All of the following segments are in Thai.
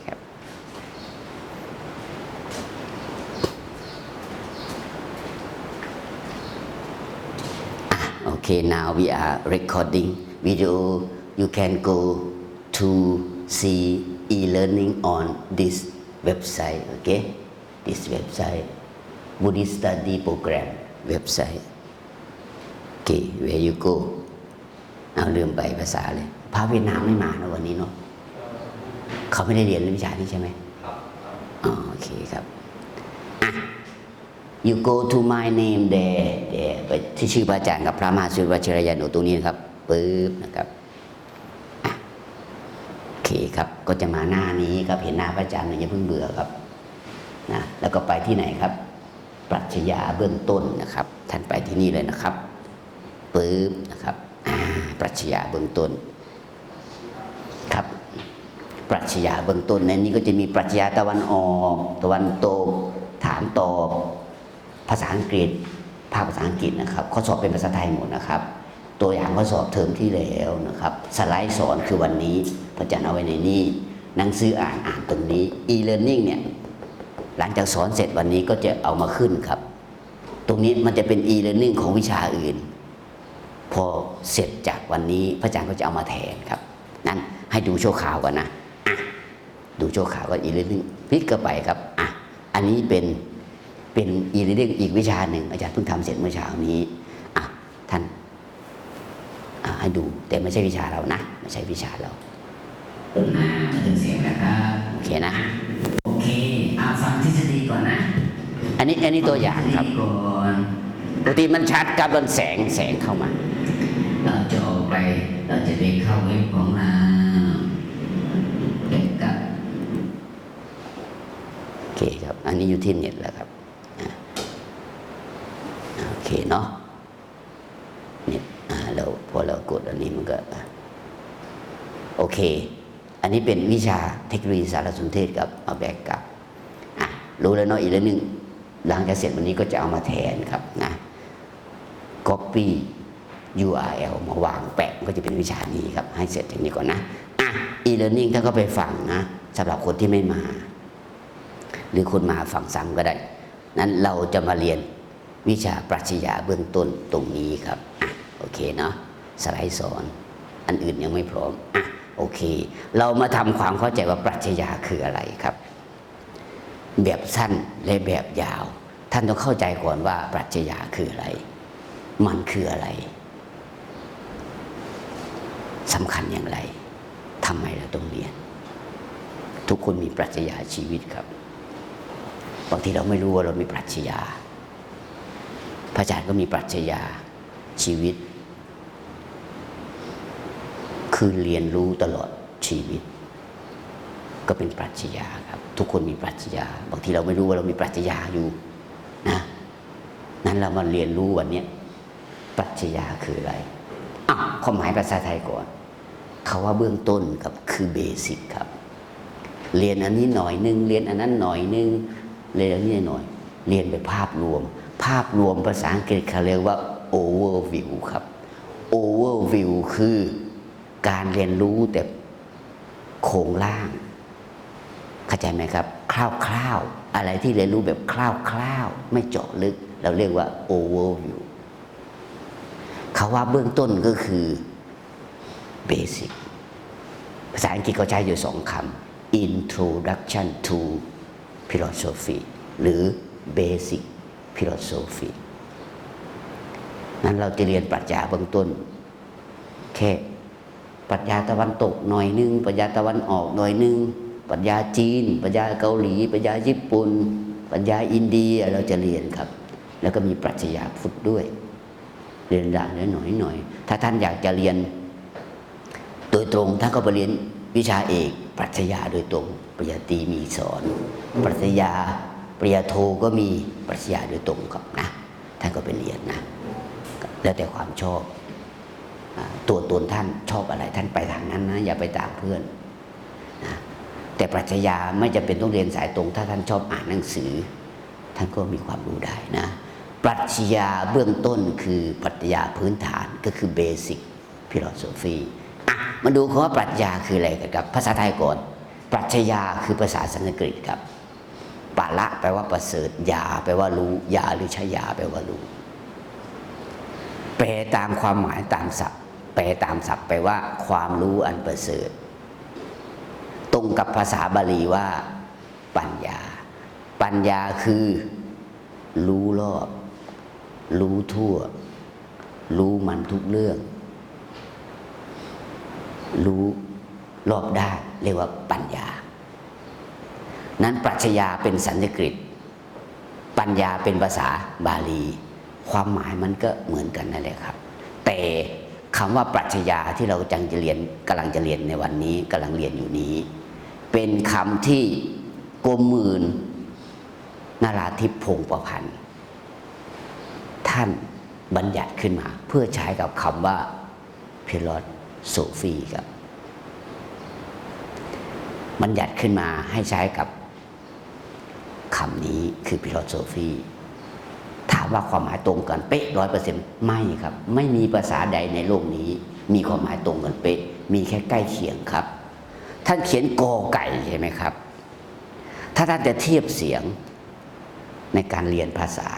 ครับโอเค now we are recording video you can go to see e-learning on this website okay this website Buddhist study program website okay where you go เอาลืมไปภาษาเลยพระเวียดนามไม่มานะวันนี้เนาะเขาไม่ได้เรียนวิชานี้ใช่ไหมครับโอเคครับyou go to my name there ไปที่ชื่อพระอาจารย์กับพระมหาสุวชิรยานุตรงนี้นะครับปึ๊บนะครับโอเคครับก็จะมาหน้านี้ครับเห็นหน้าพระอาจารย์อย่าเพิ่งเบื่อครับนะแล้วก็ไปที่ไหนครับปรัชญาเบื้องต้นนะครับท่านไปที่นี่เลยนะครับปึ๊บนะครับปรัชญาเบื้องต้นครับปรัชญาเบื้องต้นในนี้ก็จะมีปรัชญาตะวันออกตะวันตกถามตอบภาษาอังกฤษภาษาอังกฤษนะครับข้อสอบเป็นภาษาไทยหมดนะครับตัวอย่างข้อสอบเทอมที่แล้วนะครับสไลด์สอนคือวันนี้พระอาจารย์เอาไว้ในนี้หนังสืออ่านตรงนี้ e-learning เนี่ยหลังจากสอนเสร็จวันนี้ก็จะเอามาขึ้นครับตรงนี้มันจะเป็น e-learning ของวิชาอื่นพอเสร็จจากวันนี้พระอาจารย์ก็จะเอามาแทนครับนั้นให้ดูโชว์ข่าวก่อนนะดูโชว์ข่าวก็ e-learning พลิกเข้าไปครับอันนี้เป็น e-learning อีกวิชาหนึ่งอาจารย์เพิ่งทำเสร็จเมื่อเช้านี้ท่านให้ดูแต่ไม่ใช่วิชาเรานะไม่ใช่วิชาเรามาถึงเสียงนะครับโอเคนะโอเคฟังทฤษฎีก่อนนะอันนี้ตัวอย่างครับปกติมันชัดกับแสงเข้ามาเราจะออกไปเราจะได้เข้าเว็บของเราเด็กกับโอเคครับอันนี้อยู่ที่เน็ตแล้วครับโอเคเนาะเนี่ยเราพอเรากดอันนี้มันก็โอเคอันนี้เป็นวิชาเทคโนโลยีสารสนเทศกับเอาแบกกับรู้แล้วเนาะอีกเรื่องนึงหลังจากเสร็จวันนี้ก็จะเอามาแทนครับนะ copy URL มาวางแปะก็จะเป็นวิชานี้ครับให้เสร็จอย่างนี้ก่อนนะe-learning ท่านก็ไปฟังนะสำหรับคนที่ไม่มาหรือคนมาฟังซ้ำก็ได้นั้นเราจะมาเรียนวิชาปรัชญาเบื้องต้นตรงนี้ครับโอเคเนาะสไลด์สอนอันอื่นยังไม่พร้อมโอเคเรามาทำความเข้าใจว่าปรัชญาคืออะไรครับแบบสั้นและแบบยาวท่านต้องเข้าใจก่อนว่าปรัชญาคืออะไรมันคืออะไรสำคัญอย่างไรทำไมเราต้องเรียนทุกคนมีปรัชญาชีวิตครับบางทีเราไม่รู้ว่าเรามีปรัชญาพระอาจารย์ก็มีปรัชญาชีวิตคือเรียนรู้ตลอดชีวิตก็เป็นปรัชญาครับทุกคนมีปรัชญาบางทีเราไม่รู้ว่าเรามีปรัชญาอยู่นะนั้นเรามาเรียนรู้วันนี้ปรัชญาคืออะไรความหมายภาษาไทยก่อนคำว่าเบื้องต้นกับคือเบสิกครับเรียนอันนี้หน่อยนึงเรียนอันนั้นหน่อยนึงเรียนอันนี้หน่อยเรียนเป็นภาพรวมภาษาอังกฤษเขาเรียกว่า overview ครับ overview คือการเรียนรู้แต่โครงร่างเข้าใจไหมครับคร่าวๆอะไรที่เรียนรู้แบบคร่าวๆไม่เจาะลึกเราเรียกว่า overview คำว่าเบื้องต้นก็คือ basic ภาษาอังกฤษเขาใช้อยู่สองคำ introduction to philosophy หรือ basic philosophy นั้นเราจะเรียนปรัชญาเบื้องต้นแค่ปรัชญาตะวันตกหน่อยนึงปรัชญาตะวันออกหน่อยนึงปรัชญาจีนปรัชญาเกาหลีปรัชญาญี่ปุ่นปรัชญาอินเดียเราจะเรียนครับแล้วก็มีปรัชญาพุทธด้วยเรียนด่านหน่อยถ้าท่านอยากจะเรียนโดยตรงท่านก็ไปเรียนวิชาเอกปรัชญาโดยตรงปริญญาตรีมีสอนปรัชญาปริญญาโทก็มีปรัชญาโดยตรงครับนะท่านก็ไปเรียนนะแล้วแต่ความชอบตัวตนท่านชอบอะไรท่านไปทางนั้นนะอย่าไปตามเพื่อนนะแต่ปรัชญาไม่จำเป็นต้องเรียนสายตรงถ้าท่านชอบอ่านหนังสือท่านก็มีความรู้ได้นะปรัชญาเบื้องต้นคือปรัชญาพื้นฐานก็คือ basic philosophy มาดูคำว่าปรัชญาคืออะไรกันครับภาษาไทยก่อน ปรัชญาคือภาษาสันสกฤตครับปะละแปลว่าประเสริฐญาแปลว่ารู้ญาหรือชยาแปลว่ารู้แปลตามความหมายตามศัพท์แปลตามศัพท์แปลว่าความรู้อันประเสริฐตรงกับภาษาบาลีว่าปัญญาปัญญาคือรู้รอบรู้ทั่วรู้มันทุกเรื่องรู้รอบด้านเรียกว่าปัญญานั้นปรัชญาเป็นสันสกฤตปัญญาเป็นภาษาบาลีความหมายมันก็เหมือนกันนั่นแหละครับแต่คำว่าปรัชญาที่เรากำลังจะเรียนในวันนี้กำลังเรียนอยู่นี้เป็นคำที่กรมหมื่นนาราธิปพงศ์ประพันธ์ท่านบัญญัติขึ้นมาเพื่อใช้กับคำว่าฟิโลโซฟีครับบัญญัติขึ้นมาให้ใช้กับคำนี้คือฟิโลโซฟีถามว่าความหมายตรงกันเป๊ะ100%ไม่ครับไม่มีภาษาใดในโลกนี้มีความหมายตรงกันเป๊ะมีแค่ใกล้เคียงครับท่านเขียนกอไก่ใช่ไหมครับถ้าท่านจะเทียบเสียงในการเรียนภาษา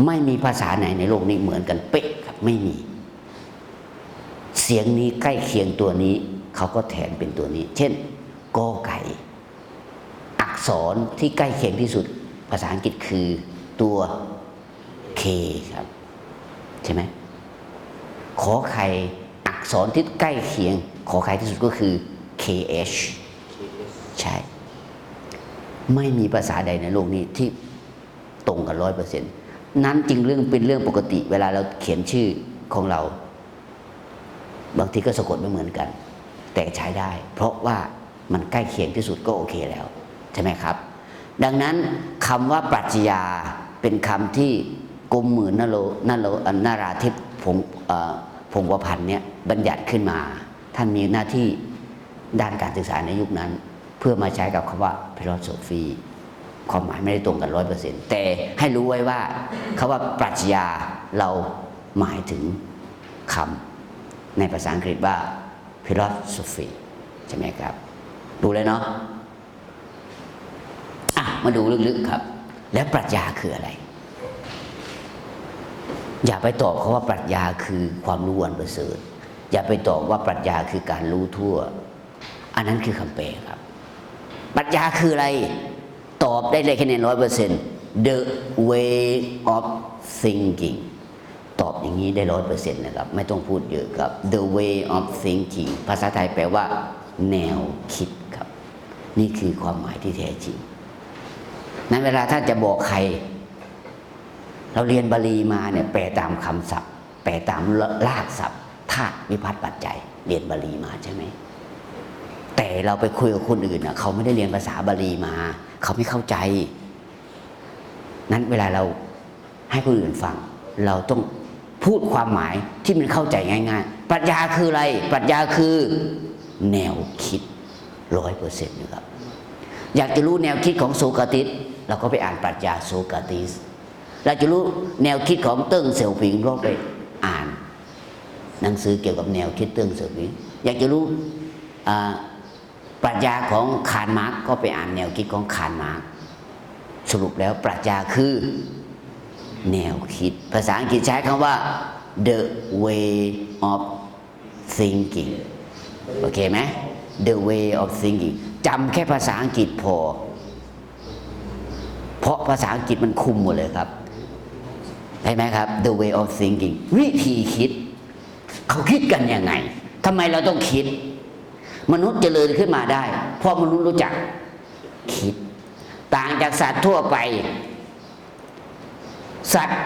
ไม่มีภาษาไหนในโลกนี้เหมือนกันเป๊ะครับไม่มีเสียงนี้ใกล้เคียงตัวนี้เขาก็แทนเป็นตัวนี้เช่นกอไก่อักษรที่ใกล้เคียงที่สุดภาษาอังกฤษคือตัว K ครับใช่ไหมขอไข่อักษรที่ใกล้เคียงขอไข่ที่สุดก็คือ KH ใช่ไม่มีภาษาใดในโลกนี้ที่ตรงกัน100%นั้นจริงเป็นเรื่องปกติเวลาเราเขียนชื่อของเราบางทีก็สะกดไม่เหมือนกันแต่ใช้ได้เพราะว่ามันใกล้เคียงที่สุดก็โอเคแล้วใช่ไหมครับดังนั้นคำว่าปรัชญาเป็นคำที่กรมหมื่นนาราธิปพงศ์ประพันธ์เนี่ยบัญญัติขึ้นมาท่านมีหน้าที่ด้านการศึกษาในยุคนั้นเพื่อมาใช้กับคำว่าฟิโลโซฟีความหมายไม่ได้ตรงกัน100%แต่ให้รู้ไว้ว่าคำว่าปรัชญาเราหมายถึงคำในภาษาอังกฤษว่า philosophy ใช่ไหมครับดูเลยเนาะมาดูลึกๆครับแล้วปรัชญาคืออะไรอย่าไปตอบเขาว่าปรัชญาคือความรู้อันประเสริฐอย่าไปตอบว่าปรัชญาคือการรู้ทั่วอันนั้นคือคำแปลครับปรัชญาคืออะไรตอบได้เลยคะแนน100% the way of thinking ตอบอย่างนี้ได้100%นะครับไม่ต้องพูดเยอะครับ the way of thinking ภาษาไทยแปลว่าแนวคิดครับนี่คือความหมายที่แท้จริงนั้นเวลาถ้าจะบอกใครเราเรียนบาลีมาเนี่ยแปลตามคำศัพท์แปลตามรากศัพท์ธาตุวิภัตปัจจัยเรียนบาลีมาใช่ไหมแต่เราไปคุยกับคนอื่นนะเขาไม่ได้เรียนภาษาบาลีมาเขาไม่เข้าใจนั้นเวลาเราให้คนอื่นฟังเราต้องพูดความหมายที่มันเข้าใจง่ายๆปรัชญาคืออะไรปรัชญาคือแนวคิด100%นะครับอยากจะรู้แนวคิดของโสกราติสเราก็ไปอ่านปรัชญาโสกราติสเราจะรู้แนวคิดของเติ้งเสี่ยวผิงเราไปอ่านหนังสือเกี่ยวกับแนวคิดเติ้งเสี่ยวผิงอยากจะรู้ปรัชญาของคาร์ลมาร์กซ์ก็ไปอ่านแนวคิดของคาร์ลมาร์กซ์สรุปแล้วปรัชญาคือแนวคิดภาษาอังกฤษใช้คำว่า the way of thinking โอเคไหม the way of thinking จำแค่ภาษาอังกฤษพอเพราะภาษาอังกฤษมันคุมหมดเลยครับใช่ไหมครับ the way of thinking วิธีคิดเขาคิดกันยังไงทำไมเราต้องคิดมนุษย์เจริญขึ้นมาได้เพราะมนุษย์รู้จักคิดต่างจากสัตว์ทั่วไปสัตว์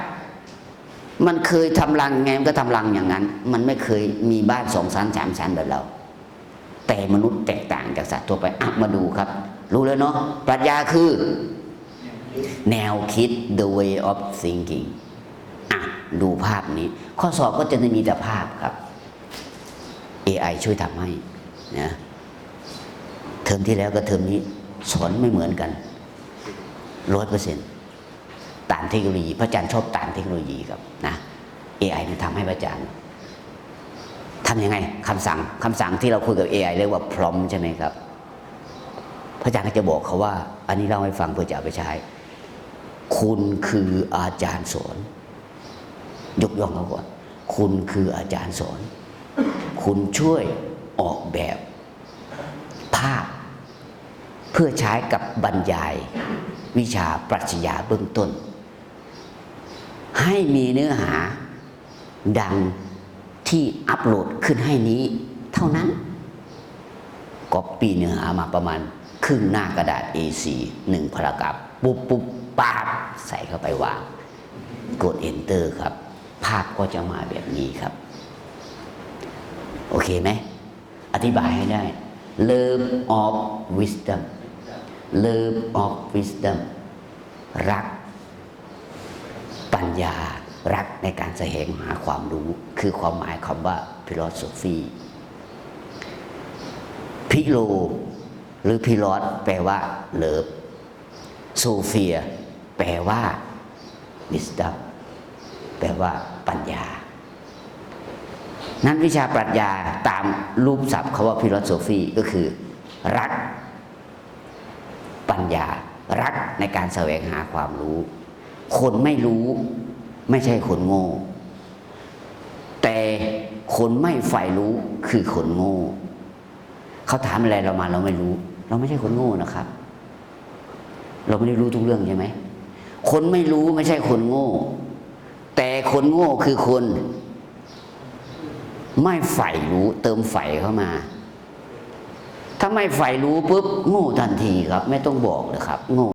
มันเคยทำรังไงมันก็ทำรังอย่างนั้นมันไม่เคยมีบ้าน2 ชั้น 3 ชั้นแบบเราแต่มนุษย์แตกต่างจากสัตว์ทั่วไปมาดูครับรู้แล้วเนาะปรัชญาคือแนวคิด the way of thinking ดูภาพนี้ข้อสอบก็จะมีแต่ภาพครับ AI ช่วยทำให้นะเทอมที่แล้วกับเทอมนี้สอนไม่เหมือนกัน 100%ตามเทคโนโลยีพระอาจารย์ชอบตามเทคโนโลยีครับนะ AI เนี่ยทำให้พระอาจารย์ทำยังไงคำสั่งที่เราคุยกับ AI เรียกว่า prompt ใช่ไหมครับ ระอาจารย์ก็จะบอกเขาว่า อันนี้เล่าให้ฟังเพื่อจะเอาไปใช้ คุณคืออาจารย์สอนยกย่องเขาก่อนคุณคืออาจารย์สอนคุณช่วยออกแบบภาพเพื่อใช้กับบรรยายวิชาปรัชญาเบื้องต้นให้มีเนื้อหาดังที่อัปโหลดขึ้นให้นี้เท่านั้นก๊อปปี้เนื้อหามาประมาณครึ่งหน้ากระดาษ A4 1 พารากราฟปุ๊บปุ๊บป๊าบใส่เข้าไปวางกด Enter ครับภาพก็จะมาแบบนี้ครับโอเคไหมอธิบายให้ได้ Love of Wisdom Love of Wisdom รักปัญญารักในการแสวงหาความรู้คือความหมายคำว่า philosophy พิโลหรือพิลอสแปลว่าเลิฟโซเฟียแปลว่า wisdom แปลว่าปัญญานั้นวิชาปรัชญาตามรูปศัพท์คำว่า philosophy ก็คือรักปัญญารักในการแสวงหาความรู้คนไม่รู้ไม่ใช่คนโง่แต่คนไม่ใฝ่รู้คือคนโง่เขาถามอะไรเรามาเราไม่รู้เราไม่ใช่คนโง่นะครับ เราไม่ได้รู้ทุกเรื่องใช่ไหมคนไม่รู้ไม่ใช่คนโง่แต่คนโง่คือคนไม่ใฝ่รู้เติมใฝ่เข้ามาถ้าไม่ใฝ่รู้ปุ๊บโง่ทันทีครับไม่ต้องบอกเลยครับโง่